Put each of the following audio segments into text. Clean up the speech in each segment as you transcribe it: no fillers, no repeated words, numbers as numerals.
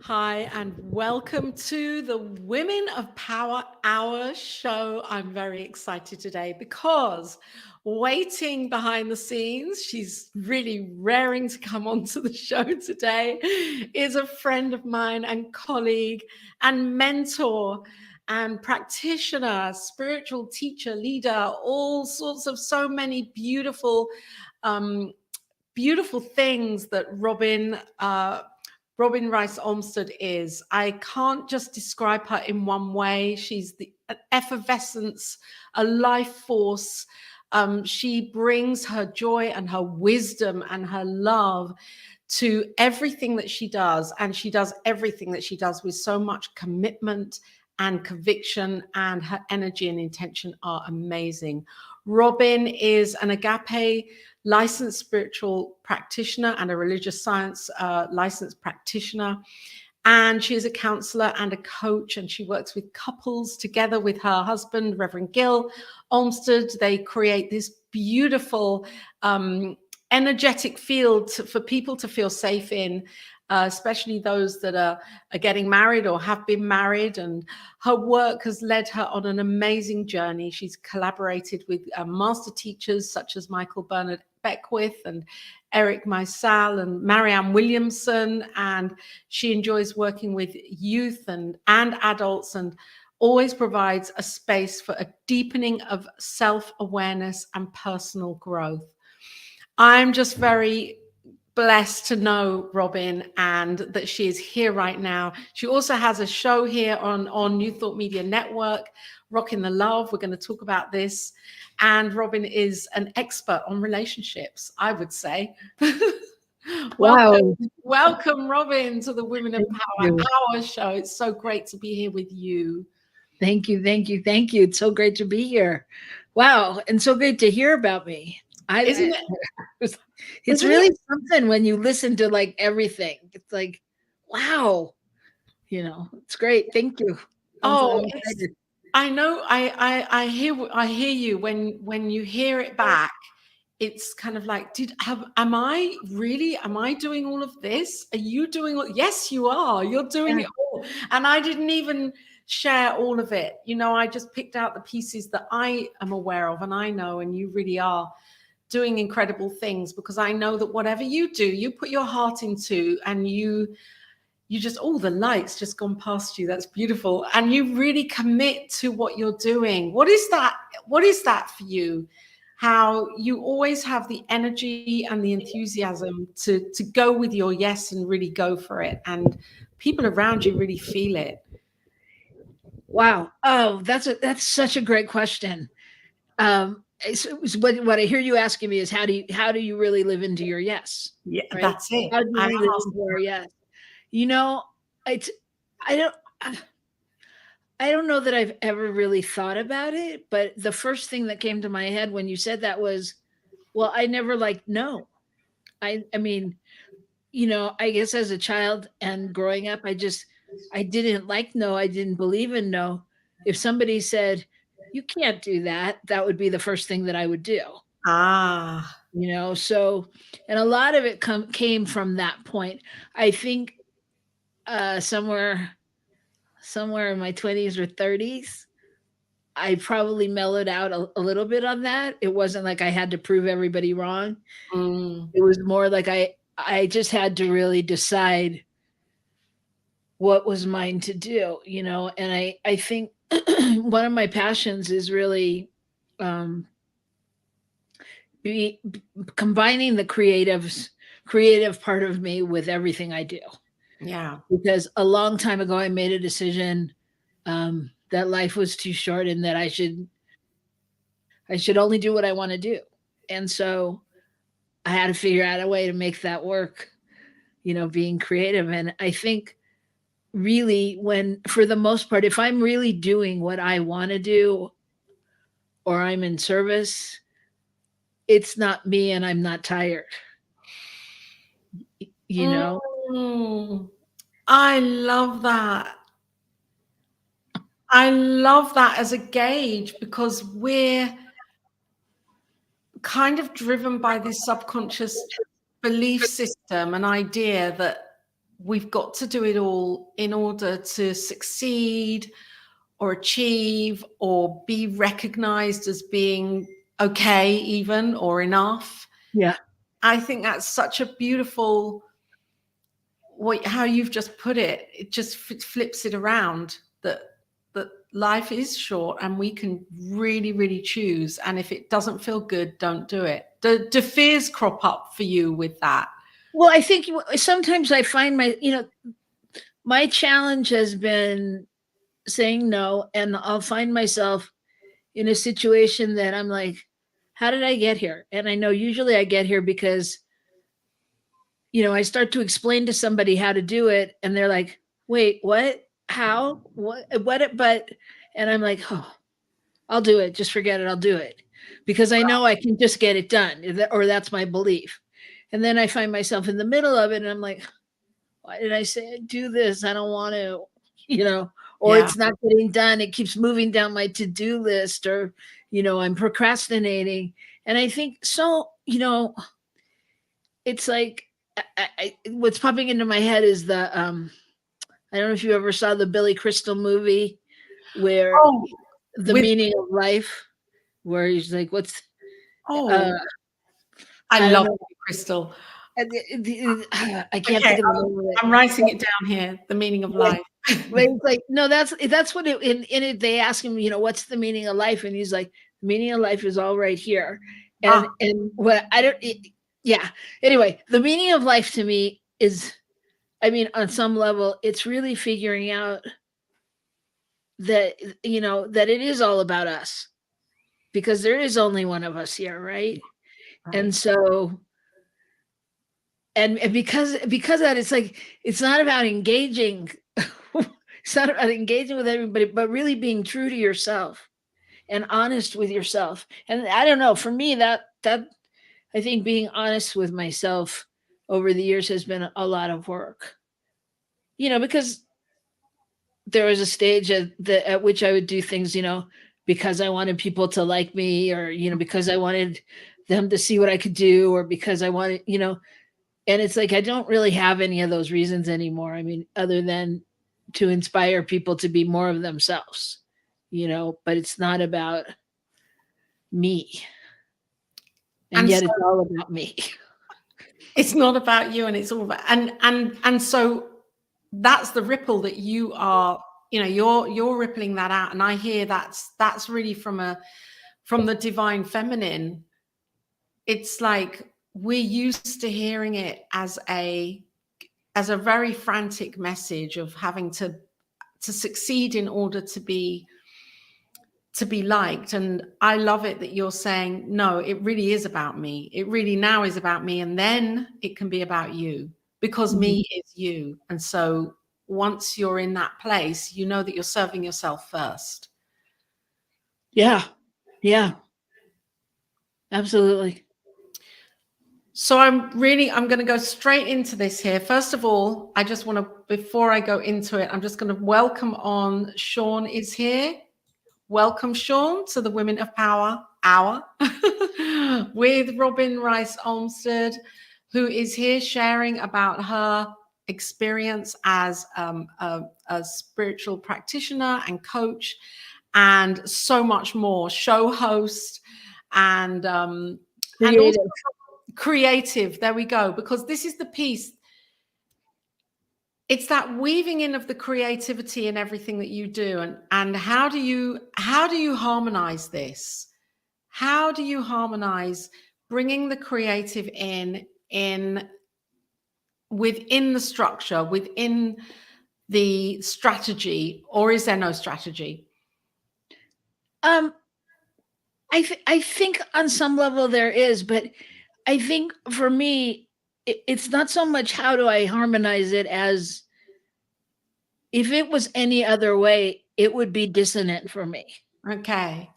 Hi, and welcome to the Women of Power Hour show. I'm very excited today because waiting behind the scenes, she's really raring to come onto the show today, is a friend of mine and colleague and mentor and practitioner, spiritual teacher, leader, all sorts of so many um, beautiful things that Robyn Rice Olmstead is. I can't just describe her in one way. She's the effervescence, a life force. She brings her joy and her wisdom and her love to everything that she does. And she does everything that she does with so much commitment and conviction, and her energy and intention are amazing. Robyn is an agape licensed spiritual practitioner and a religious science licensed practitioner. And she is a counselor and a coach, and she works with couples together with her husband, Reverend Gil Olmstead. They create this beautiful, energetic field for people to feel safe in, especially those that are getting married or have been married. And her work has led her on an amazing journey. She's collaborated with master teachers such as Michael Bernard Beckwith and Eric Meisel and Marianne Williamson, and she enjoys working with youth and adults, and always provides a space for a deepening of self-awareness and personal growth. I'm just very blessed to know Robyn and that she is here right now. She also has a show here on New Thought Media Network, Rockin the Love. We're going to talk about this. And Robyn is an expert on relationships, I would say. Wow. Welcome, Robyn, to the Women of Power you. Hour show. It's so great to be here with you. Thank you. Thank you. Thank you. It's so great to be here. Wow. And so great to hear about me. Isn't it? It's Isn't really it? something when you listen to like everything. It's like, wow. It's great. Thank you. Oh, I'm it's excited. I know. I hear you when you hear it back. It's kind of like, am I really, am I doing all of this? Are you doing all? Yes, you are. You're doing Yeah. it all. And I didn't even share all of it. I just picked out the pieces that I am aware of and I know, and you really are doing incredible things, because I know that whatever you do, you put your heart into, and you just, oh, the light's just gone past you. That's beautiful. And you really commit to what you're doing. What is that for you? How you always have the energy and the enthusiasm to go with your yes and really go for it. And people around you really feel it. Wow. Oh, that's such a great question. It's what I hear you asking me is how do you really live into your yes? Yeah, Right? that's it. How do I'm we live into asking. our yes? You know, it's I don't I don't know that I've ever really thought about it, but the first thing that came to my head when you said that was, well, I never liked no. I mean, I guess as a child and growing up, I didn't like no. I didn't believe in no. If somebody said, you can't do that, that would be the first thing that I would do. Ah, So and a lot of it came from that point. I think somewhere in my 20s or 30s, I probably mellowed out a little bit on that. It wasn't like I had to prove everybody wrong. mm, It was more like I just had to really decide what was mine to do, and I think one of my passions is really um be, combining the creative part of me with everything I do. yeah. Because a long time ago I made a decision that life was too short and that I should only do what I want to do. And so I had to figure out a way to make that work, being creative. And I think really, when for the most part, if I'm really doing what I want to do or I'm in service, it's not me and I'm not tired, you know? Mm, I love that. I love that as a gauge, because we're kind of driven by this subconscious belief system, an idea that we've got to do it all in order to succeed or achieve or be recognized as being okay even or enough. Yeah. I think that's such a beautiful how you've just put it. It just flips it around, that life is short and we can really, really choose. And if it doesn't feel good, don't do it. Do fears crop up for you with that? Well, I think sometimes I find my challenge has been saying no, and I'll find myself in a situation that I'm like, how did I get here? And I know usually I get here because, I start to explain to somebody how to do it, and they're like, wait, what? How? What? But, and I'm like, oh, I'll do it. Just forget it. I'll do it because I know I can just get it done, or that's my belief. And then I find myself in the middle of it, and I'm like, why did I say do this? I don't want to, or Yeah. it's not getting done. It keeps moving down my to-do list, or, I'm procrastinating. And I think so, it's like, what's popping into my head is I don't know if you ever saw the Billy Crystal movie where the meaning of life, where he's like, what's, I love Crystal. I can't think of the name of it. I'm writing it down here. The meaning of life. It's like, no, that's what it in it. They ask him, what's the meaning of life, and he's like, the meaning of life is all right here. And what I don't, yeah. Anyway, the meaning of life to me is, on some level, it's really figuring out that that it is all about us, because there is only one of us here, right? And so. And because of that, it's like, it's not about engaging. It's not about engaging with everybody, but really being true to yourself and honest with yourself. And I don't know, for me, that I think being honest with myself over the years has been a lot of work. Because there was a stage at which I would do things, because I wanted people to like me, or, because I wanted them to see what I could do, or because I wanted, and it's like, I don't really have any of those reasons anymore. Other than to inspire people to be more of themselves, but it's not about me. And yet it's all about me. It's not about you, and it's all about, and so that's the ripple that you are, you're rippling that out. And I hear that's really from the divine feminine. It's like, we're used to hearing it as a very frantic message of having to succeed in order to be liked. And I love it that you're saying, no, it really is about me. It really now is about me. And then it can be about you, because me is you. And so once you're in that place, you know that you're serving yourself first. Yeah. Yeah. Absolutely. So I'm going to go straight into this here. First of all, I just want to, before I go into it, I'm just going to welcome on Sean is here. Welcome, Sean, to the Women of Power Hour with Robyn Rice Olmstead, who is here sharing about her experience as a spiritual practitioner and coach, and so much more. Show host and also creative. There we go. Because this is the piece. It's that weaving in of the creativity in everything that you do. And how do you harmonize this? How do you harmonize bringing the creative in within the structure, within the strategy, or is there no strategy? I think on some level there is, but I think for me, it's not so much how do I harmonize it, as if it was any other way, it would be dissonant for me. Okay.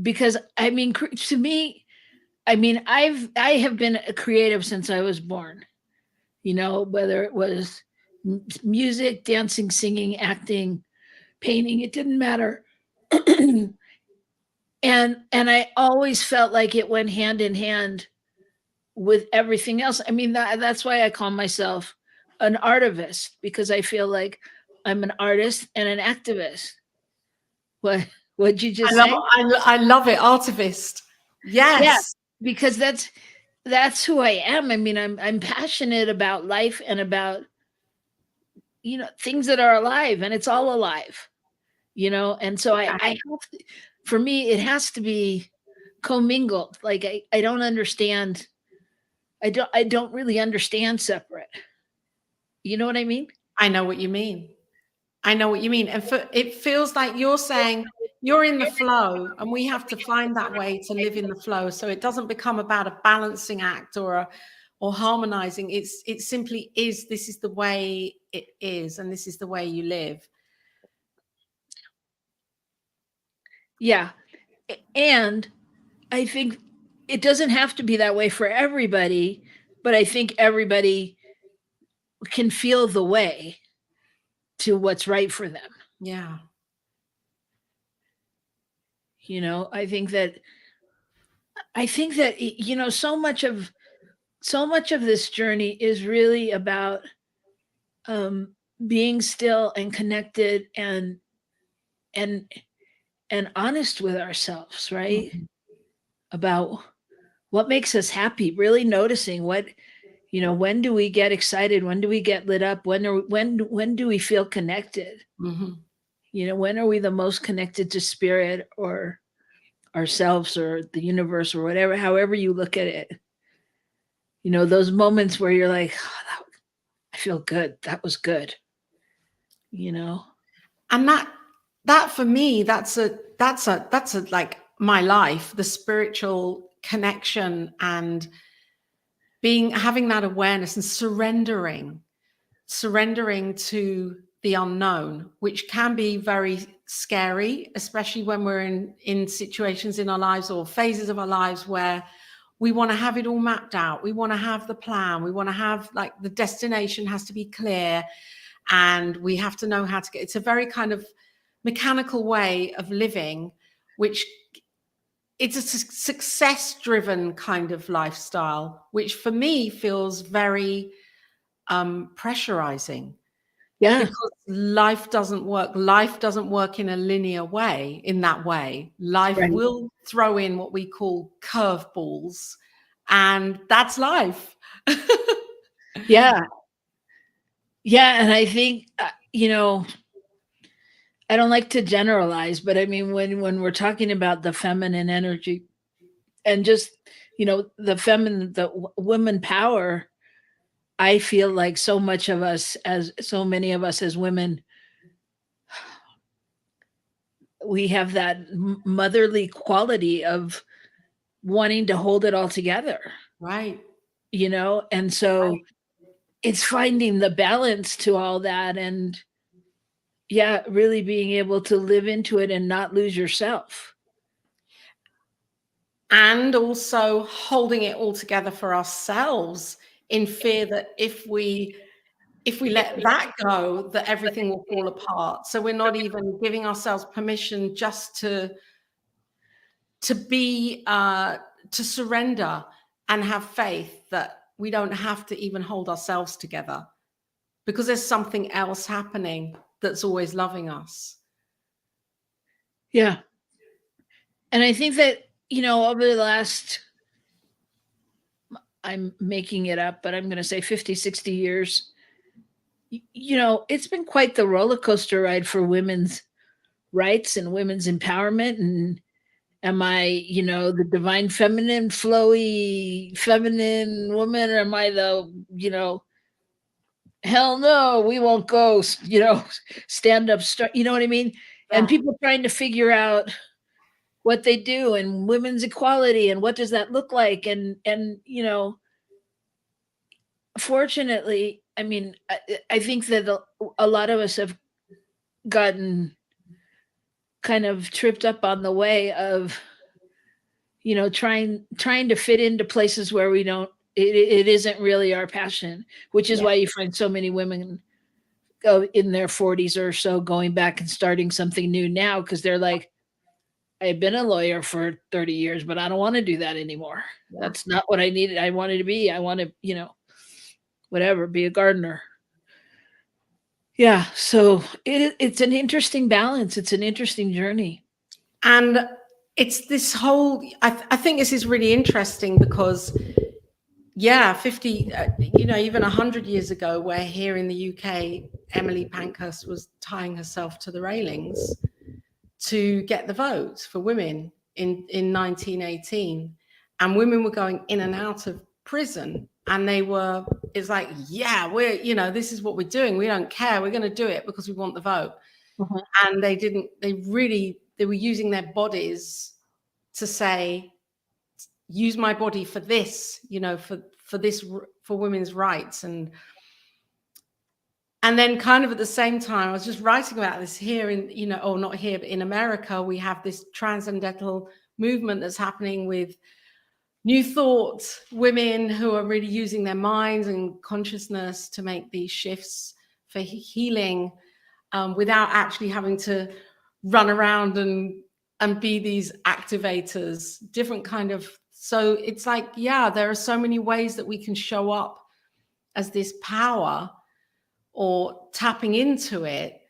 Because to me, I have been a creative since I was born, whether it was music, dancing, singing, acting, painting, it didn't matter. And I always felt like it went hand in hand with everything else. That's why I call myself an artivist because I feel like I'm an artist and an activist. What what'd you I just love say? I love it, artivist. Yeah, Yes, because that's who I am. I mean, I'm passionate about life and about, things that are alive, and it's all alive, and so I have to, for me, it has to be commingled. Like I don't understand. I don't really understand separate. You know what I mean? I know what you mean. I know what you mean. And for it feels like you're saying you're in the flow, and we have to find that way to live in the flow so it doesn't become about a balancing act or harmonizing. It simply is, this is the way it is, and this is the way you live. Yeah. And I think it doesn't have to be that way for everybody, but I think everybody can feel the way to what's right for them. Yeah. I think that so much of this journey is really about um being still and connected and and honest with ourselves, right? Mhm. About what makes us happy, really noticing when do we get excited, when do we get lit up, when do we feel connected, Mhm. when are we the most connected to spirit or ourselves or the universe or whatever, however you look at it. Those moments where you're like, oh, I feel good, that was good you know And that for me, that's a like my life, the spiritual connection, and having that awareness and surrendering to the unknown, which can be very scary, especially when we're in situations in our lives or phases of our lives where we want to have it all mapped out. We want to have the plan. We want to have, like, the destination has to be clear, and we have to know how to get. It's a very kind of mechanical way of living, which it's a success driven kind of lifestyle, which for me feels very pressurizing, yeah, because life doesn't work in a linear way. In that way, life right, will throw in what we call curveballs, and that's life. yeah, yeah. And I think I don't like to generalize, but I mean, when we're talking about the feminine energy and just the feminine, women power, I feel like so many of us as women, we have that motherly quality of wanting to hold it all together, Right. and so it's finding the balance to all that, and yeah, really being able to live into it and not lose yourself. And also holding it all together for ourselves, in fear that if we let that go, that everything will fall apart. So we're not even giving ourselves permission just to be to surrender and have faith that we don't have to even hold ourselves together, because there's something else happening that's always loving us. Yeah. And I think that, over the last, I'm making it up, but I'm going to say 50, 60 years, it's been quite the roller coaster ride for women's rights and women's empowerment. And am I, the divine feminine, flowy feminine woman, or am I the, hell no, we won't go, stand up, you know what I mean? And Yeah. people trying to figure out what they do and women's equality and what does that look like, and fortunately, I mean, I think that a lot of us have gotten kind of tripped up on the way of trying to fit into places where we don't, it isn't really our passion, which is Yeah. why you find so many women go in their 40s or so going back and starting something new now because they're like, I've been a lawyer for 30 years, but I don't want to do that anymore. Yeah. That's not what I needed. I wanted to be. I want to, whatever, be a gardener. Yeah, so it's an interesting balance. It's an interesting journey. And it's this whole, I think this is really interesting because, yeah, 50, even 100 years ago, where here in the UK, Emily Pankhurst was tying herself to the railings to get the vote for women in 1918. And women were going in and out of prison. And it's like, yeah, this is what we're doing. We don't care. We're going to do it because we want the vote. Mhm. And they were using their bodies to say, use my body for this, for women's rights. And then kind of at the same time, I was just writing about this here or not here, but in America, we have this transcendental movement that's happening with New Thought women who are really using their minds and consciousness to make these shifts for healing, without actually having to run around and be these activators, different kind of. So it's like, yeah, there are so many ways that we can show up as this power or tapping into it.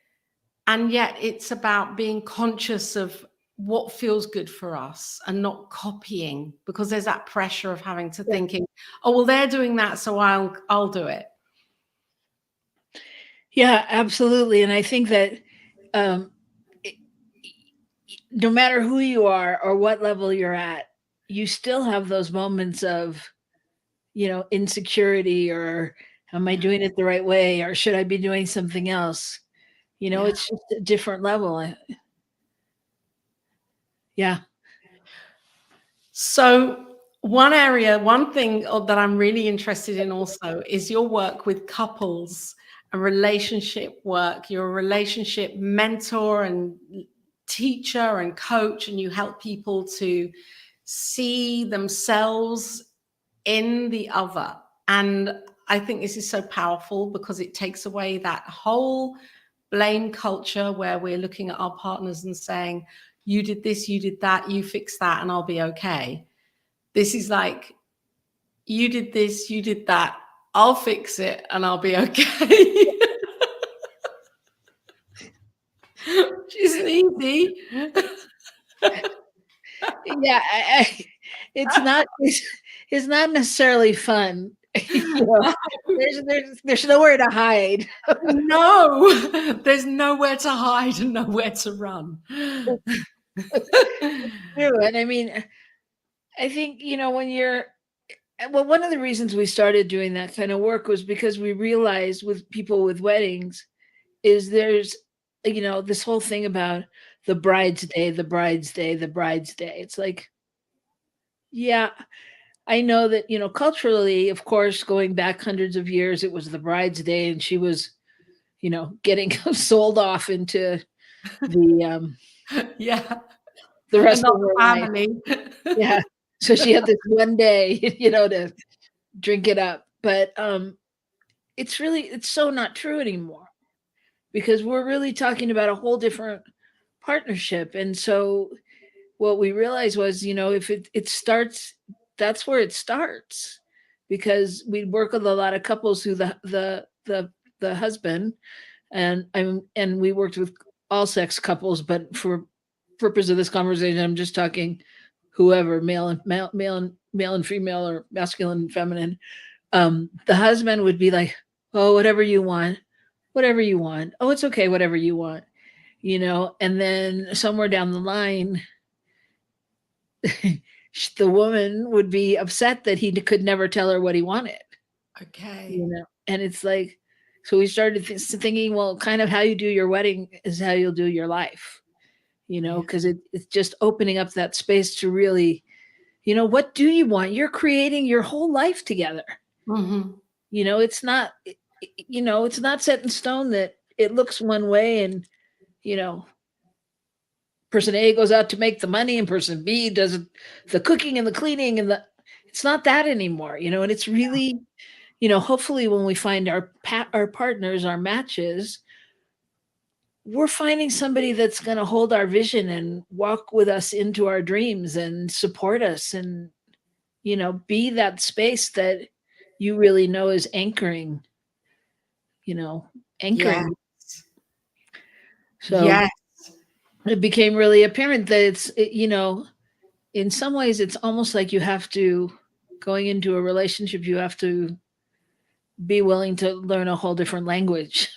And yet it's about being conscious of what feels good for us and not copying, because there's that pressure of having to thinking, oh, well, they're doing that, so I'll do it. Yeah, absolutely. And I think that um, no matter who you are or what level you're at, you still have those moments of, insecurity, or am I doing it the right way, or should I be doing something else? Yeah. It's just a different level. Yeah. So one thing that I'm really interested in also is your work with couples and relationship work. You're a relationship mentor and teacher and coach, and you help people to see themselves in the other. And I think this is so powerful because it takes away that whole blame culture where we're looking at our partners and saying, you did this, you did that, you fix that, and I'll be okay. This is like, you did this, you did that, I'll fix it, and I'll be okay. Which isn't easy. Yeah, it's not necessarily fun. There's nowhere to hide. No, there's nowhere to hide and nowhere to run. True. And I mean, I think, one of the reasons we started doing that kind of work was because we realized with people with weddings is there's, this whole thing about the bride's day, the bride's day, the bride's day. It's like, yeah, I know that, culturally, of course, going back hundreds of years, it was the bride's day and she was, getting sold off into the, Yeah. the rest of Another her life. family. Yeah. So she had this one day, to drink it up. But it's so not true anymore, because we're really talking about a whole different partnership. And so what we realized was, if it starts, that's where it starts, because we work with a lot of couples who the husband, and we worked with all sex couples, but for purpose of this conversation, I'm just talking whoever, male and female, or masculine and feminine. The husband would be like, oh, whatever you want, whatever you want. Oh, it's okay, whatever you want, and then somewhere down the line, the woman would be upset that he could never tell her what he wanted, Okay. and it's like, so we started thinking, well, kind of how you do your wedding is how you'll do your life, Yeah. because it's just opening up that space to really, what do you want? You're creating your whole life together. Mm-hmm. It's not, it's not set in stone that it looks one way, and, you know, person A goes out to make the money and person B does the cooking and the cleaning and it's not that anymore, and it's really, hopefully when we find our partners, our matches, we're finding somebody that's going to hold our vision and walk with us into our dreams and support us, and, be that space that you really know is anchoring, you know, Yeah. anchoring. So Yes. it became really apparent that in some ways, it's almost like you have to, going into a relationship, you have to be willing to learn a whole different language,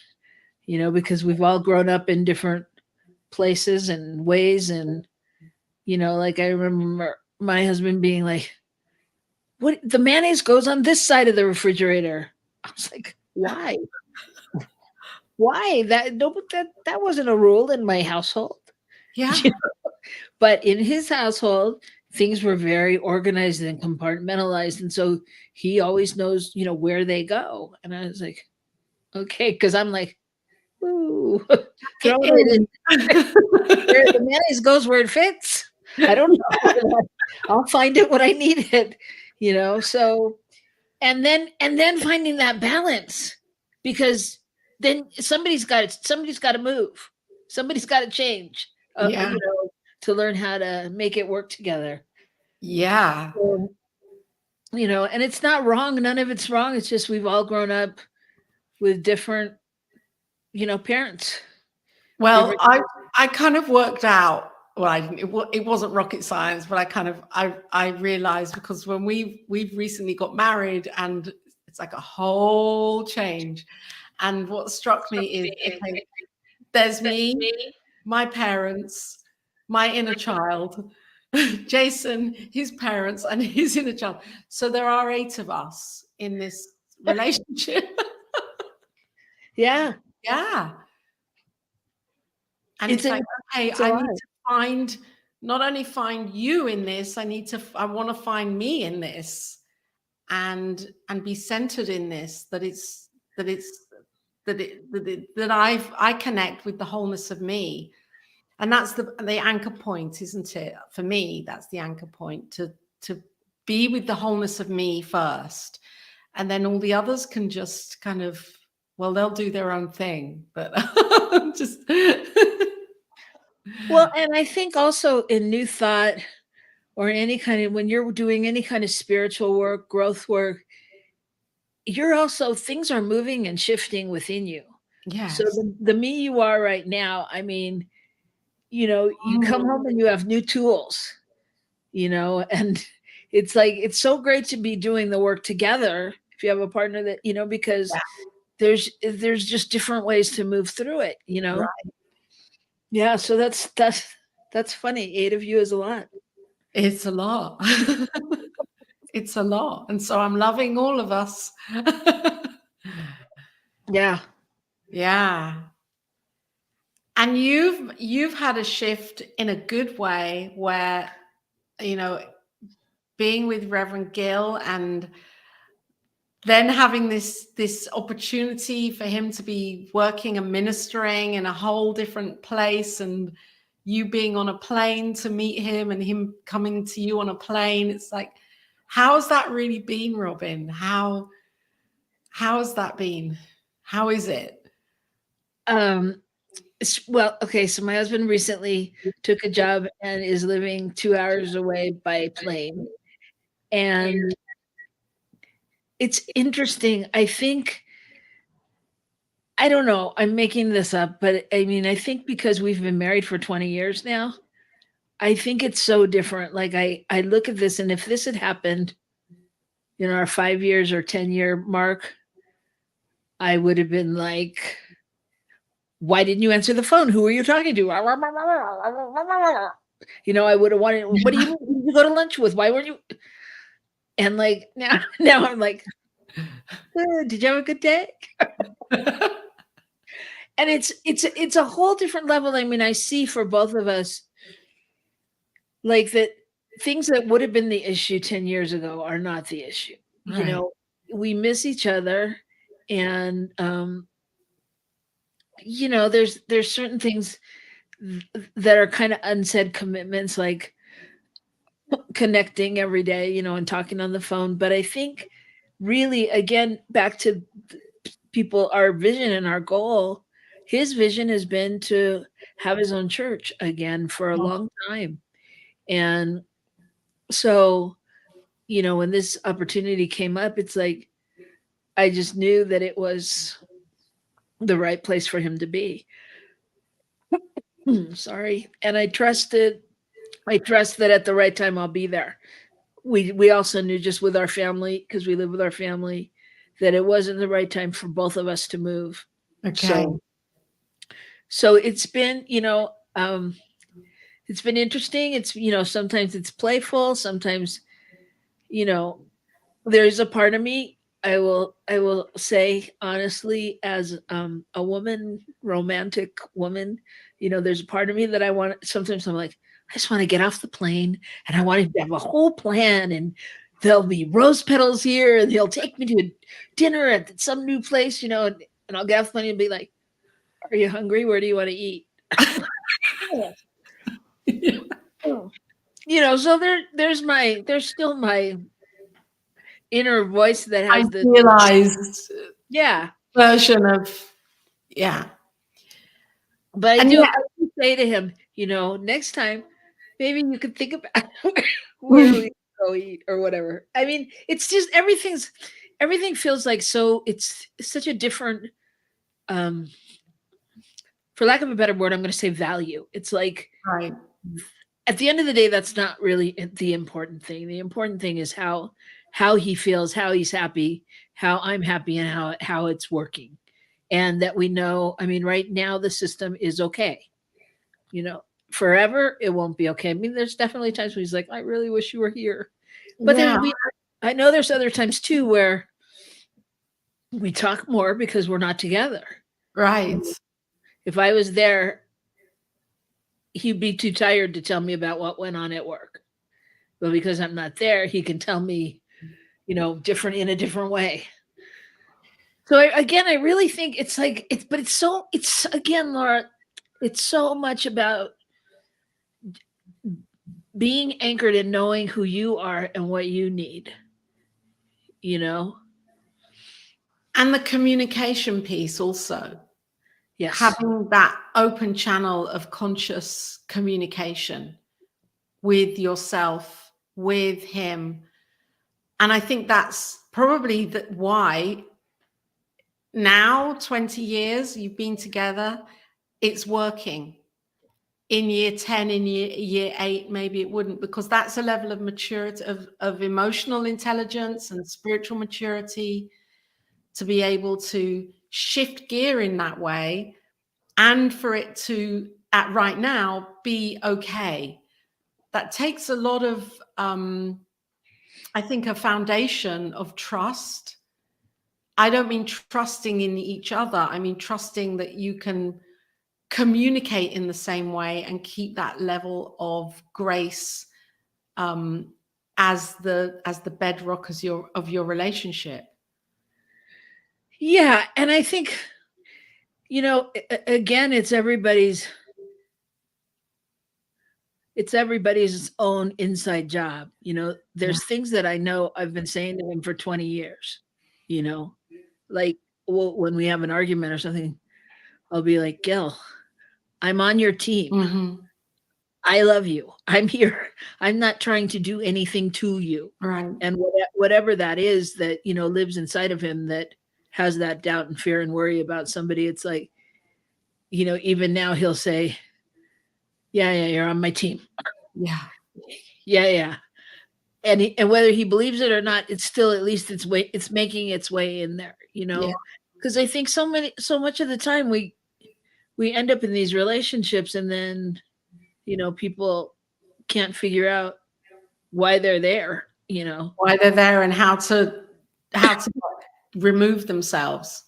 because we've all grown up in different places and ways. And, like I remember my husband being like, what, the mayonnaise goes on this side of the refrigerator. I was like, why? Why? That no, but that wasn't a rule in my household. Yeah. But in his household, things were very organized and compartmentalized. And so he always knows, where they go. And I was like, okay, because I'm like, ooh, throw it all in. In. Where the mayonnaise goes where it fits. I don't know. I'll find it when I need it, So and then finding that balance, because then somebody's got to move. Somebody's got to change. Yeah. To learn how to make it work together. Yeah. So, and it's not wrong. None of it's wrong. It's just we've all grown up with different, parents. Well, Different. I kind of worked out. Well, I didn't. It wasn't rocket science, but I realized, because when we've recently got married, and it's like a whole change. And what struck me is, okay, there's me, my parents, my inner child, Jason, his parents, and his inner child. So there are 8 of us in this relationship. Yeah, Yeah. And it's it's a like, okay, it's a I need lot. to find, not only find you in this, I want to find me in this, and be centered in this, that it's that it's that I connect with the wholeness of me. And that's the anchor point, isn't it? For me, that's the anchor point, to be with the wholeness of me first. And then all the others can just kind of, well, they'll do their own thing, but just Well, and I think also in New Thought, or any kind of, when you're doing any kind of spiritual work, growth work, you're also, things are moving and shifting within you. So yes. the me you are right now, I mean, you come Mm. home and you have new tools, and it's like, it's so great to be doing the work together if you have a partner that, because there's just different ways to move through it. Right. Yeah, so that's funny. 8 of you is a lot. It's a lot. It's a lot. And so I'm loving all of us. Yeah. Yeah. And you've had a shift in a good way, where, you know, being with Reverend Gill, and then having this opportunity for him to be working and ministering in a whole different place, and you being on a plane to meet him, and him coming to you on a plane. It's like, how's that really been, Robyn? How has that been? How is it? Um, well, okay, so my husband recently took a job and is living 2 hours away by plane, and it's interesting. I think, I don't know, I'm making this up, but I mean, I think because we've been married for 20 years now, I think it's so different. Like, I look at this, and if this had happened in our 5 years or 10-year mark, I would have been like, "Why didn't you answer the phone? Who are you talking to?" I would have wanted, "What do you mean? Who did you go to lunch with? Why weren't you?" And like now I'm like, "Did you have a good day?" And it's a whole different level. I mean, I see for both of us, like, that things that would have been the issue 10 years ago are not the issue. Right. We miss each other, and there's certain things that are kind of unsaid commitments, like connecting every day, and talking on the phone. But I think, really, again, back to people, our vision and our goal, his vision has been to have his own church again for a long time. And so, when this opportunity came up, it's like, I just knew that it was the right place for him to be. Sorry. And I trust that at the right time I'll be there. We also knew just with our family, because we live with our family, that it wasn't the right time for both of us to move. Okay. So so it's been, it's been interesting. It's, sometimes it's playful, sometimes, you know, there's a part of me, I will say honestly, as a woman, romantic woman, there's a part of me that I want, sometimes I'm like, I just want to get off the plane and I want to have a whole plan, and there'll be rose petals here and he'll take me to a dinner at some new place, and I'll get off the plane and be like, are you hungry? Where do you want to eat? So there's still my inner voice that has the, Idealized yeah. version of, yeah. But And I do say to him, next time, maybe you could think about where yeah, we go eat or whatever. I mean, it's just everything feels like, so it's such a different, um, for lack of a better word, I'm going to say value. It's like right. at the end of the day, that's not really the important thing. The important thing is how he feels, how he's happy, how I'm happy, and how it's working, and that we know. I mean, right now the system is okay. you know, Forever it won't be okay. I mean, there's definitely times when he's like, I really wish you were here. But Yeah, I know there's other times too where we talk more because we're not together. right. If I was there, he'd be too tired to tell me about what went on at work. But because I'm not there, he can tell me, different in a different way. So again, I really think it's like but it's again, Laura, it's so much about being anchored in knowing who you are and what you need, you know? And the communication piece also, Yes. having that open channel of conscious communication with yourself, with him. And I think that's probably why now, 20 years you've been together, it's working. In year 10, in year 8, maybe it wouldn't, because that's a level of maturity, of emotional intelligence and spiritual maturity, to be able to shift gear in that way, and for it to, at right now, be okay. That takes a lot of, I think, a foundation of trust. I don't mean trusting in each other. I mean trusting that you can communicate in the same way and keep that level of grace, as the bedrock of your relationship. Yeah, and I think, again, it's everybody's own inside job. Yeah. There's things that I know I've been saying to him for 20 years, you know, like, when we have an argument or something, I'll be like, Gil, I'm on your team. Hmm. I love you. I'm here. I'm not trying to do anything to you. Right. And whatever that is that, lives inside of him, that has that doubt and fear and worry about somebody, it's like, even now he'll say, yeah, yeah, you're on my team. Yeah. Yeah, yeah. And whether he believes it or not, it's still, at least it's making its way in there, Yeah. because I think so much of the time we end up in these relationships, and then, people can't figure out why they're there. Why they're there and how to remove themselves.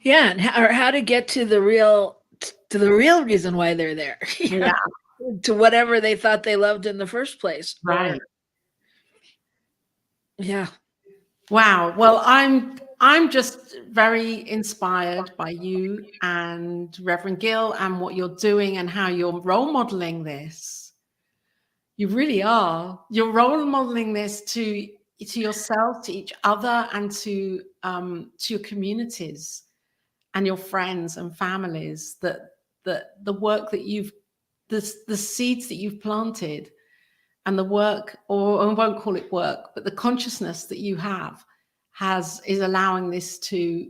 Yeah, and how to get to the real reason why they're there. Yeah. To whatever they thought they loved in the first place. Or Right. yeah. Wow. Well, I'm just very inspired by you and Reverend Gill and what you're doing and how you're role modeling this. You really are. You're role modeling this to yourself, to each other, and to your communities and your friends and families. That the work that the seeds that you've planted, and the work, or I won't call it work, but the consciousness that you have is allowing this to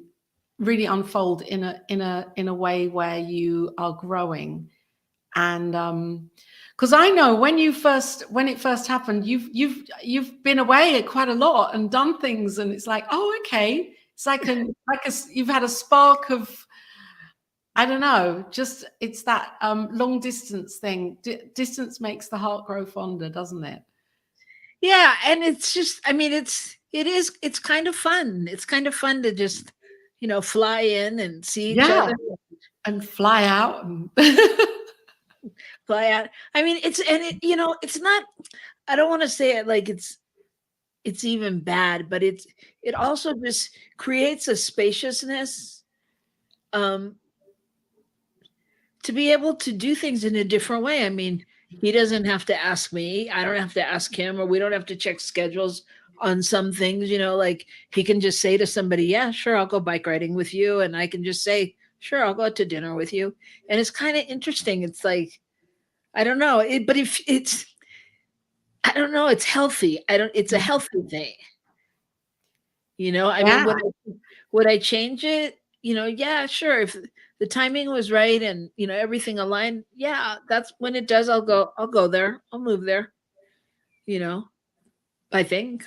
really unfold in a way where you are growing And because I know when it first happened, you've been away quite a lot and done things, and it's like, oh, okay, it's like you've had a spark of, I don't know, just it's that long distance thing. Distance makes the heart grow fonder, doesn't it? Yeah, and it's just, I mean, it's kind of fun. It's kind of fun to just, fly in and see each Yeah, other, and fly out and fly out. I mean, it's not, I don't want to say it like it's even bad, but it also just creates a spaciousness um to be able to do things in a different way. I mean, he doesn't have to ask me, I don't have to ask him, or we don't have to check schedules on some things, like he can just say to somebody, yeah, sure, I'll go bike riding with you, and I can just say, sure, I'll go out to dinner with you. And it's kind of interesting. It's like, I don't know, but if it's, I don't know, it's healthy. I don't It's a healthy thing. I mean, yeah. would I change it? Yeah, sure. If the timing was right and everything aligned, yeah, that's when it does. I'll go there. I'll move there. You know, I think.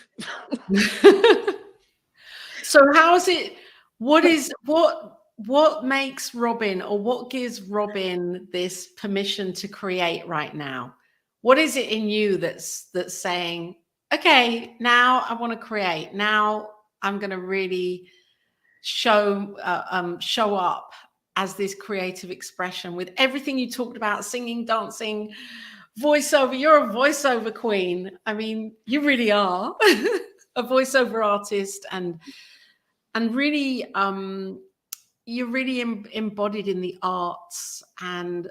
So how is it? What makes Robyn, or what gives Robyn this permission to create right now? What is it in you that's saying, okay, now I want to create. Now I'm going to really show up as this creative expression with everything you talked about, singing, dancing, voiceover. You're a voiceover queen. I mean, you really are a voiceover artist, and really you're really embodied in the arts. And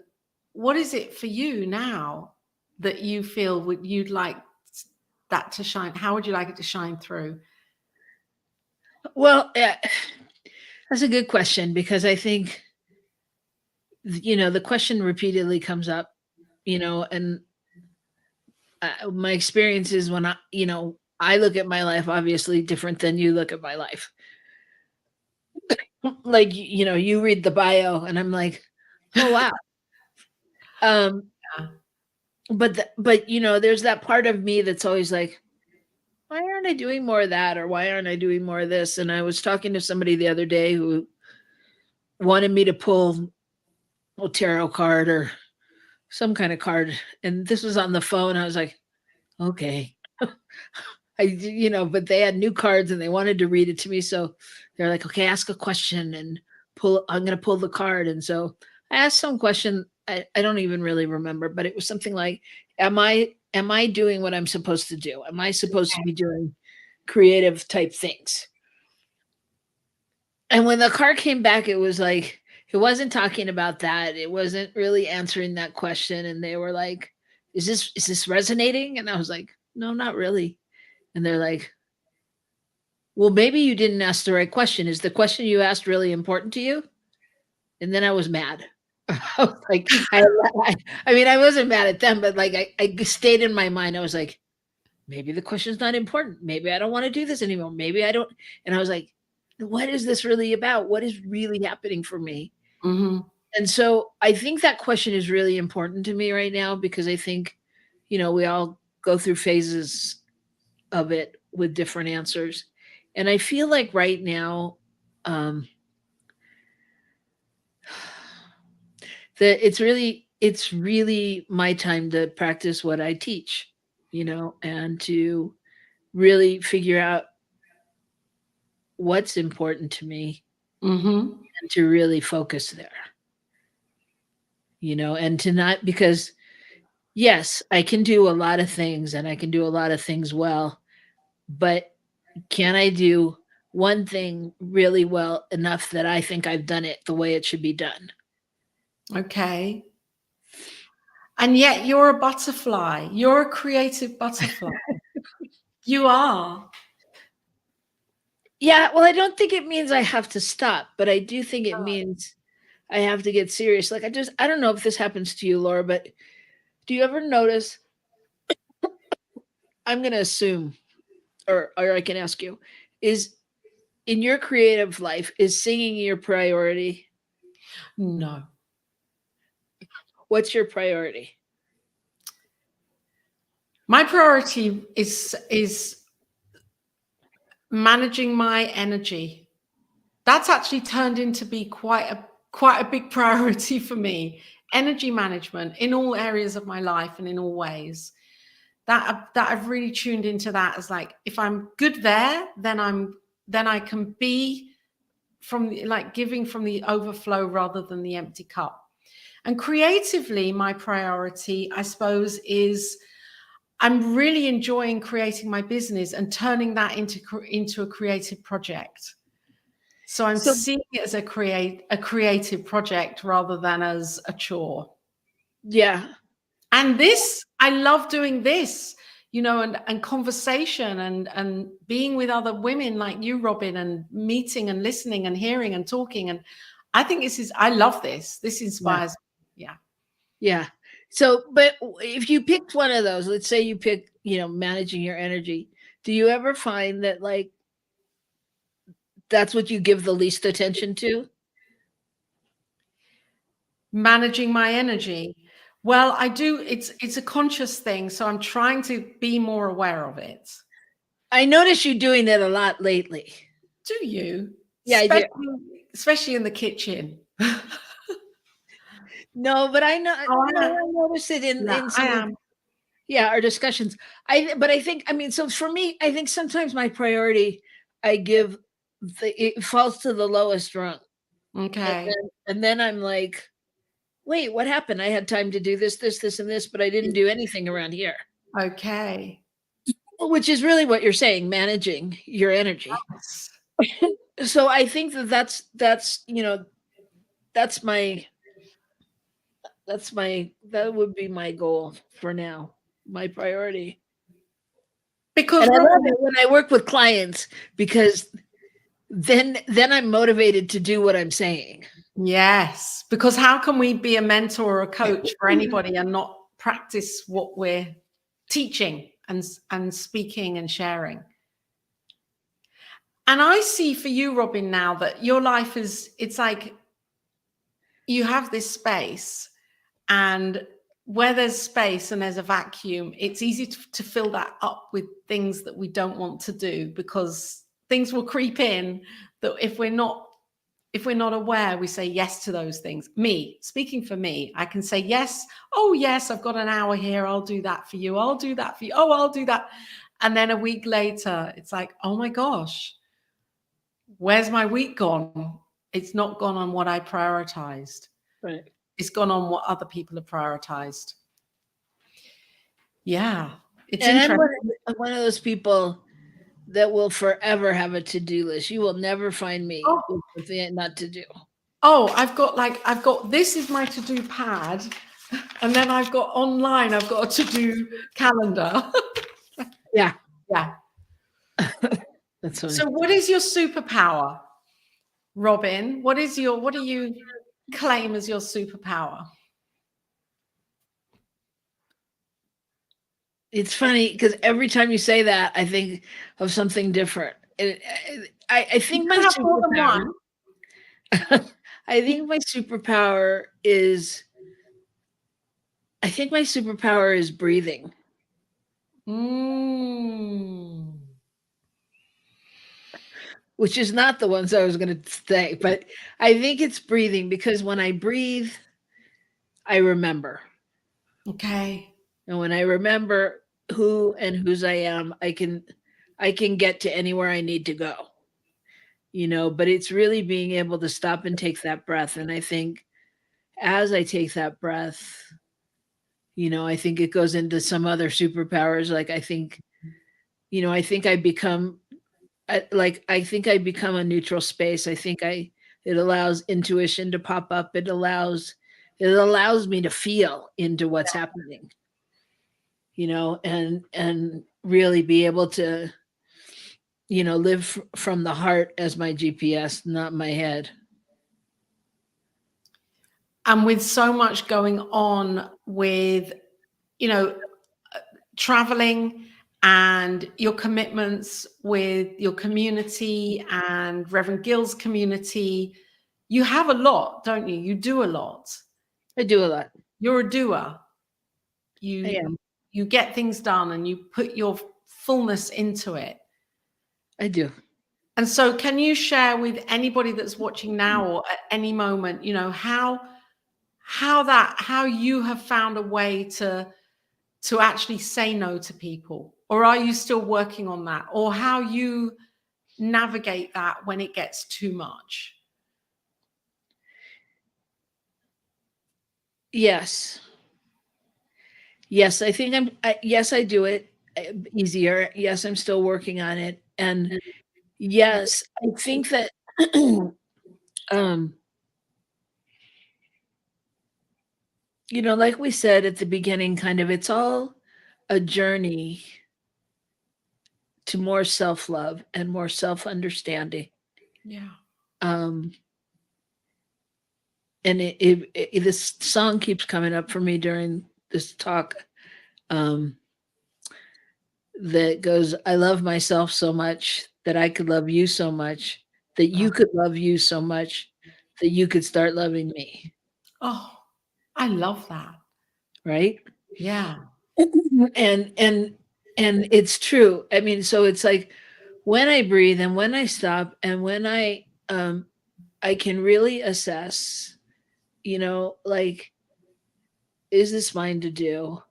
what is it for you now that you feel you'd like that to shine? How would you like it to shine through? Well, that's a good question, because I think the question repeatedly comes up. And my experience is, when I look at my life, obviously different than you look at my life. Like, you read the bio and I'm like, oh wow. Um, Yeah. but there's that part of me that's always like, why aren't I doing more of that, or why aren't I doing more of this? And I was talking to somebody the other day who wanted me to pull a tarot card or some kind of card, and this was on the phone. I was like, okay. But they had new cards and they wanted to read it to me. So they're like, okay, ask a question and I'm going to pull the card. And so I asked some question. I don't even really remember, but it was something like, am I doing what I'm supposed to do? Am I supposed to be doing creative type things? And when the card came back, it was like, it wasn't talking about that. It wasn't really answering that question. And they were like, is this resonating? And I was like, no, not really. And they're like, well, maybe you didn't ask the right question. Is the question you asked really important to you? And then I was mad. I was like, I mean, I wasn't mad at them, but like, I stayed in my mind. I was like, maybe the question's not important. Maybe I don't want to do this anymore. Maybe I don't. And I was like, what is this really about? What is really happening for me? Mm-hmm. And so I think that question is really important to me right now, because I think, we all go through phases of it with different answers. And I feel like right now, um, that it's really my time to practice what I teach, and to really figure out what's important to me, Mm-hmm. and to really focus there, and to not, because yes, I can do a lot of things and I can do a lot of things well, but can I do one thing really well enough that I think I've done it the way it should be done? Okay. And yet you're a butterfly. You're a creative butterfly. You are. Yeah, well, I don't think it means I have to stop, but I do think it means I have to get serious. Like, I don't know if this happens to you, Laura, but do you ever notice, I'm going to assume, or I can ask you, is in your creative life, is singing your priority? No. What's your priority? My priority is managing my energy. That's actually turned into be quite a big priority for me. Energy management in all areas of my life and in all ways. That I've really tuned into that as like, if I'm good there, then I can be from like giving from the overflow rather than the empty cup. And creatively, my priority, I suppose, is I'm really enjoying creating my business and turning that into a creative project. So I'm seeing it as a creative project rather than as a chore. Yeah. And this, I love doing this, and conversation and being with other women like you, Robyn, and meeting and listening and hearing and talking. And I think I love this. This inspires me. Yeah. Yeah. So, but if you picked one of those, let's say you pick, managing your energy, do you ever find that like that's what you give the least attention to? Managing my energy. Well, I do. It's a conscious thing. So I'm trying to be more aware of it. I notice you doing that a lot lately. Do you? Yeah, I do. Especially in the kitchen. No, but I know. Oh, No, I notice it in some. I am. Our discussions. But I think, so for me, I think sometimes my priority, I give it falls to the lowest rung. Okay. And then I'm like, wait, what happened? I had time to do this, this, and this, but I didn't do anything around here. Okay. Which is really what you're saying, managing your energy. Yes. So I think that's that would be my goal for now, my priority. Because and I love it when I work with clients, because then I'm motivated to do what I'm saying. Yes, because how can we be a mentor or a coach for anybody and not practice what we're teaching and speaking and sharing? And I see for you, Robyn, now that your life it's like you have this space, and where there's space and there's a vacuum, it's easy to fill that up with things that we don't want to do, because things will creep in that if we're not aware, we say yes to those things. Speaking for me, I can say yes. Oh, yes, I've got an hour here. I'll do that for you. I'll do that for you. Oh, I'll do that. And then a week later, it's like, oh my gosh, where's my week gone? It's not gone on what I prioritized. Right. It's gone on what other people have prioritized. Yeah. It's and interesting. I'm one of those people that will forever have a to-do list. You will never find me with something not to do. Oh, I've got this is my to-do pad, and then I've got online, I've got a to-do calendar. Yeah. Yeah. That's funny. So what is your superpower, Robyn? What do you claim as your superpower? It's funny because every time you say that, I think of something different. I think my superpower. I think my superpower is. I think my superpower is breathing. Which is not the ones I was going to say, but I think it's breathing, because when I breathe, I remember. Okay. And when I remember who and whose I am, I can get to anywhere I need to go. But it's really being able to stop and take that breath. And I think as I take that breath, I think it goes into some other superpowers. Like I think I become a neutral space. I think it allows intuition to pop up. It allows me to feel into what's happening, and really be able to, live from the heart as my GPS, not my head. And with so much going on with, traveling and your commitments with your community and Reverend Gill's community, you have a lot, don't you? You do a lot. I do a lot. You're a doer. I You am. you get things done and you put your fullness into it. I do. And so can you share with anybody that's watching now or at any moment, you know, how you have found a way to actually say no to people? Or are you still working on that? Or how you navigate that when it gets too much? Yes. Yes, I think yes, I do it easier. Yes, I'm still working on it. And yes, I think that um like we said at the beginning, kind of it's all a journey to more self-love and more self-understanding. Yeah. Um and this song keeps coming up for me during this talk. Um that goes, I love myself so much that I could love you so much that you could love you so much that you could start loving me. Oh, I love that. Right. Yeah. And it's true. I mean, so it's like when I breathe and when I stop and when I can really assess, like, is this mine to do?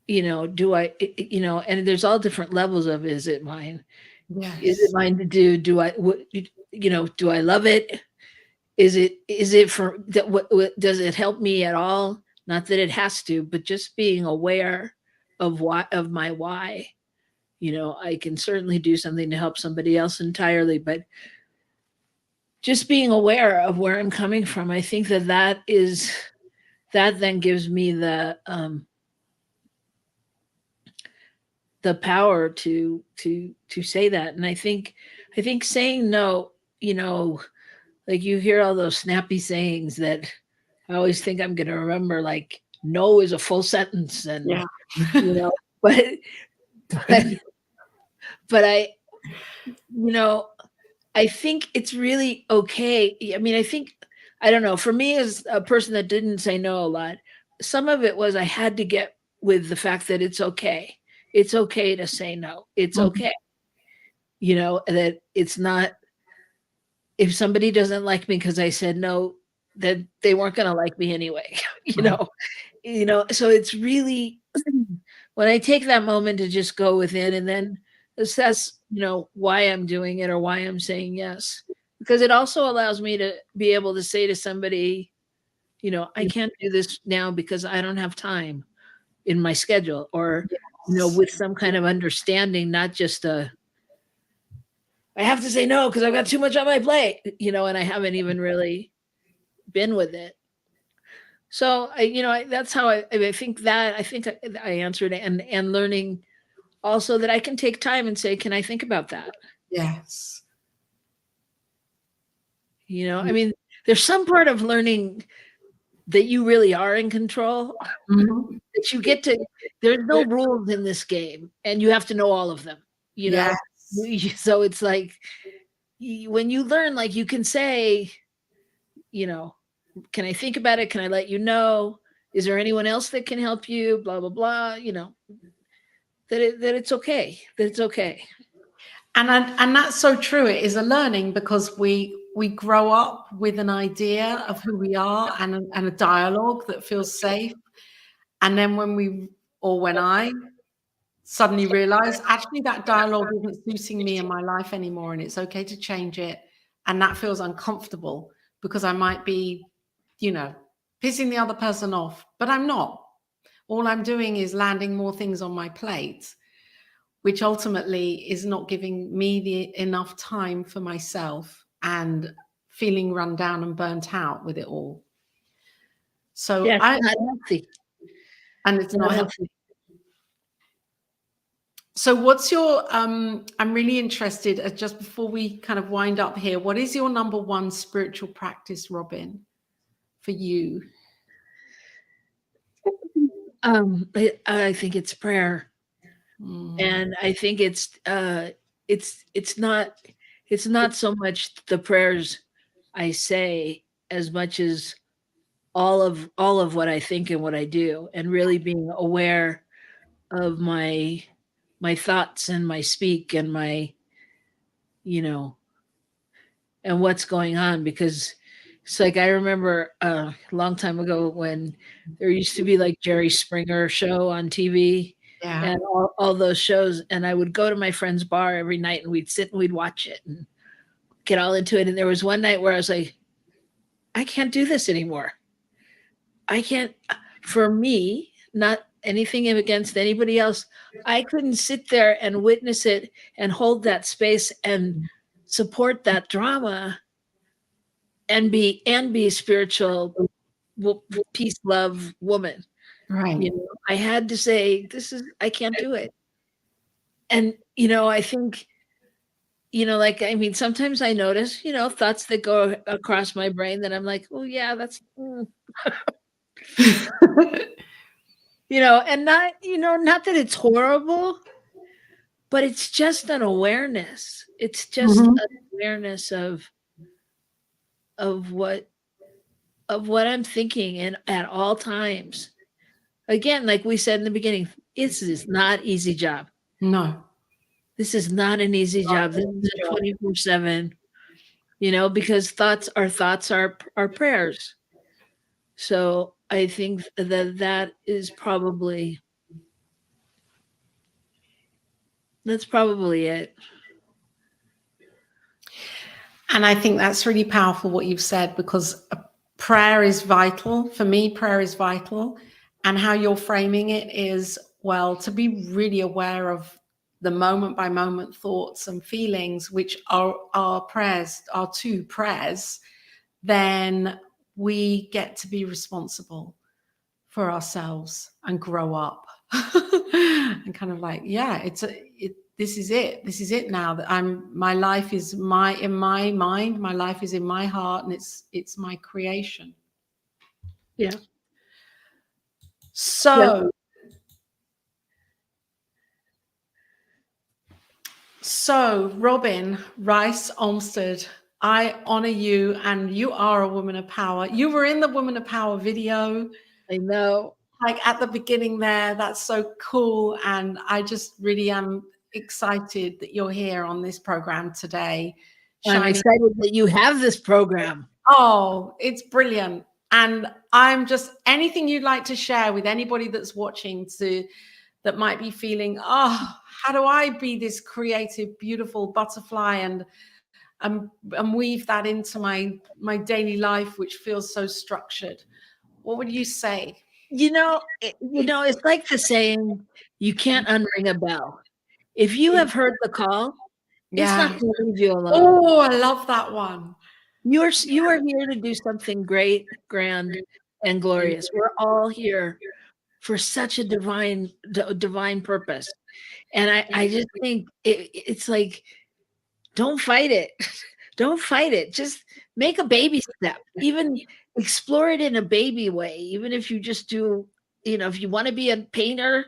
Do I, and there's all different levels of, is it mine? Is it Yes. mine to do? Do I love it? Is it for that? What does it help me at all? Not that it has to, but just being aware of my why. I can certainly do something to help somebody else entirely, but just being aware of where I'm coming from, I think that then gives me the power to say that. And I think saying no, like you hear all those snappy sayings that I always think I'm going to remember, like no is a full sentence, and Yeah. you know, but but, but you know, I think it's really okay. I mean, I don't know. For me, as a person that didn't say no a lot, some of it was I had to get with the fact that it's okay. It's okay to say no. It's Mhm. okay. That it's not, if somebody doesn't like me because I said no, that they weren't going to like me anyway. you Right. know, so it's really when I take that moment to just go within and then assess, why I'm doing it or why I'm saying yes. Because it also allows me to be able to say to somebody, I can't do this now because I don't have time in my schedule, or, Yes. with some kind of understanding, not just I have to say no because I've got too much on my plate, and I haven't even really been with it. So that's how I think that I answered it, and learning also that I can take time and say, can I think about that? Yes. I mean, there's some part of learning that you really are in control, Mhm. that you get to, there's no rules in this game and you have to know all of them, you know? Yes. So it's like when you learn, like you can say, you know, can I think about it? Can I let you know? Is there anyone else that can help you? Blah, blah, blah, that it's okay. That it's okay. And that's so true. It is a learning because we grow up with an idea of who we are and a dialogue that feels safe. And then when I suddenly realize actually that dialogue isn't suiting me in my life anymore, and it's okay to change it. And that feels uncomfortable because I might be, you know, pissing the other person off, but I'm not. All I'm doing is landing more things on my plate, which ultimately is not giving me the enough time for myself and feeling run down and burnt out with it all. So Yeah, it's I not healthy. and it's Not not helping. healthy. So what's your I'm really interested just before we kind of wind up here, what is your number one spiritual practice, Robyn, for you? I think it's prayer. Mm, And I think it's not so much the prayers I say as much as all of what I think and what I do, and really being aware of my thoughts and my speak and my, you know, and what's going on. Because it's like I remember a long time ago when there used to be like Jerry Springer show on TV Yeah. and all those shows, and I would go to my friend's bar every night and we'd sit and we'd watch it and get all into it. And there was one night where I was like, I can't do this anymore. I can't, for me, not anything against anybody else. I couldn't sit there and witness it and hold that space and support that drama and be a spiritual peace, love woman. Right. You know, I had to say, I can't do it. And, I think, like, I mean, sometimes I notice, thoughts that go across my brain that I'm like, oh yeah, that's, and not, not that it's horrible, but it's just an awareness. It's just Mhm. an awareness of what I'm thinking and at all times. Again, like we said in the beginning, this is not easy job. No. This is not an easy job. This is a 24/7, because thoughts are prayers. So I think that is probably that's probably it. And I think that's really powerful what you've said, because prayer is vital. For me, prayer is vital. And how you're framing it is, well, to be really aware of the moment by moment thoughts and feelings, which are our prayers, our two prayers, then we get to be responsible for ourselves and grow up. And kind of like, yeah, this is it now, that my life is in my mind, my life is in my heart, and it's my creation. Yeah. So Robyn Rice Olmstead, I honor you, and you are a woman of power. You were in the Woman of Power video. I know. Like at the beginning there, that's so cool. And I just really am excited that you're here on this program today. I'm excited that you have this program. Oh, it's brilliant. And I'm just, anything you'd like to share with anybody that's watching that might be feeling, oh, how do I be this creative, beautiful butterfly and weave that into my daily life, which feels so structured? What would you say? It's like the saying, you can't unring a bell. If you have heard the call, it's not going to leave you alone. Oh, I love that one. You are here to do something great, grand, and glorious. We're all here for such a divine purpose. And I just think it's like, don't fight it. Don't fight it. Just make a baby step. Even explore it in a baby way. Even if you just do, if you want to be a painter,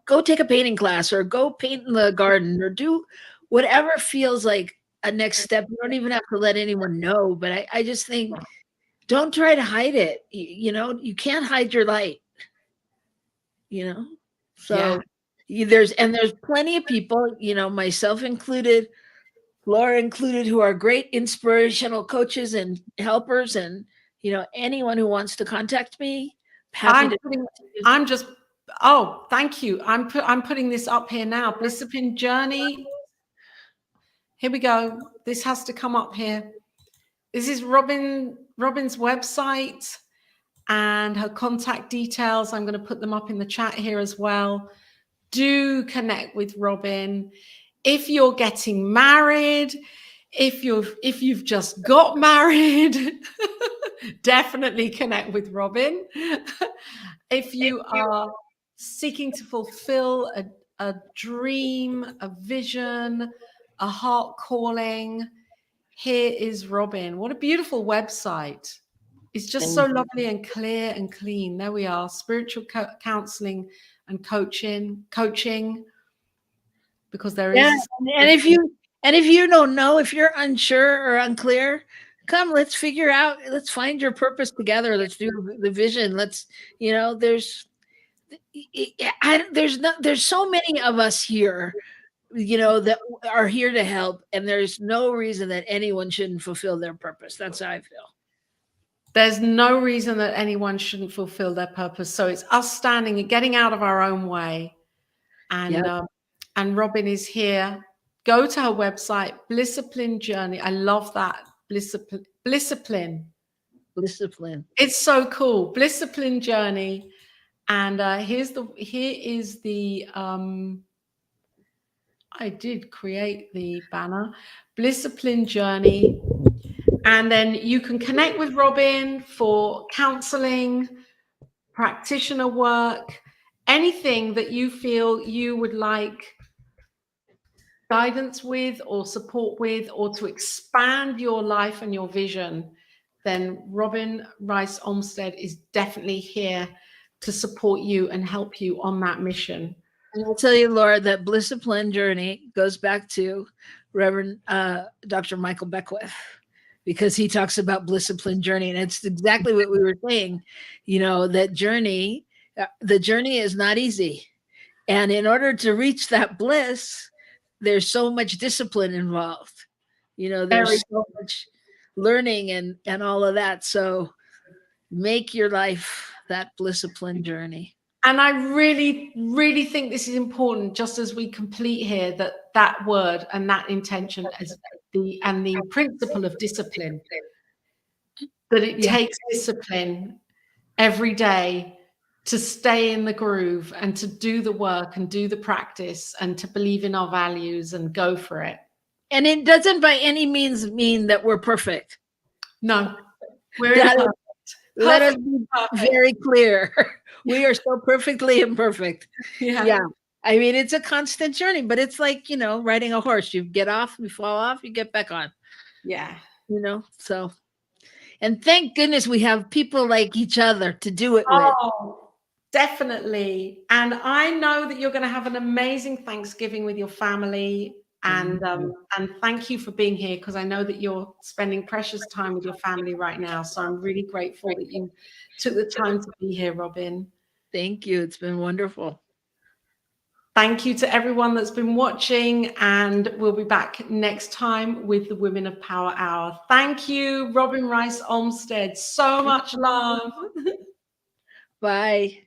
go take a painting class or go paint in the garden or do whatever feels like a next step. You don't even have to let anyone know. But I just think, don't try to hide it. You can't hide your light, So there's plenty of people, myself included, Laura included, who are great inspirational coaches and helpers. And, anyone who wants to contact me, happy to. Thank you. I'm putting this up here now. Blissipin Journey. Here we go. This has to come up here. This is Robyn's website and her contact details. I'm going to put them up in the chat here as well. Do connect with Robyn. If you're getting married, if you've just got married, definitely connect with Robyn. If you are seeking to fulfill a dream, a vision, a heart calling, here is Robyn. What a beautiful website. It's just so lovely and clear and clean. There we are. Spiritual counseling and coaching, because there is. And if you don't know, if you're unsure or unclear, come, let's figure out, let's find your purpose together. Let's do the vision. Let's, there's, there's so many of us here, that are here to help. And there's no reason that anyone shouldn't fulfill their purpose. That's how I feel. There's no reason that anyone shouldn't fulfill their purpose. So it's us standing and getting out of our own way. And Yep. and Robyn is here. Go to her website, Blissipline Journey. I love that. Blissipline. It's so cool. Blissipline Journey. And here is the I did create the banner, Blissipline Journey. And then you can connect with Robyn for counseling, practitioner work, anything that you feel you would like guidance with or support with, or to expand your life and your vision, then Robyn Rice Olmstead is definitely here to support you and help you on that mission. And I'll tell you, Laura, that Blissipline Journey goes back to Reverend Dr. Michael Beckwith, because he talks about Blissipline Journey. And it's exactly what we were saying, that journey, the journey is not easy. And in order to reach that bliss, there's so much discipline involved. There's so much learning and all of that. So make your life that Blissipline journey. And I really, really think this is important, just as we complete here, that word and that intention as the principle of discipline, that it takes discipline every day to stay in the groove and to do the work and do the practice and to believe in our values and go for it. And it doesn't by any means mean that we're perfect. No, we're imperfect. Let us be very clear. We are so perfectly imperfect. Yeah. I mean, it's a constant journey, but it's like, riding a horse. You get off, you fall off, you get back on. Yeah. So, and thank goodness we have people like each other to do it with. Oh, definitely. And I know that you're going to have an amazing Thanksgiving with your family. And thank you for being here, because I know that you're spending precious time with your family right now. So I'm really grateful that you took the time to be here, Robyn. Thank you. It's been wonderful. Thank you to everyone that's been watching, and we'll be back next time with the Women of Power Hour. Thank you, Robyn Rice Olmstead. So much love. Bye.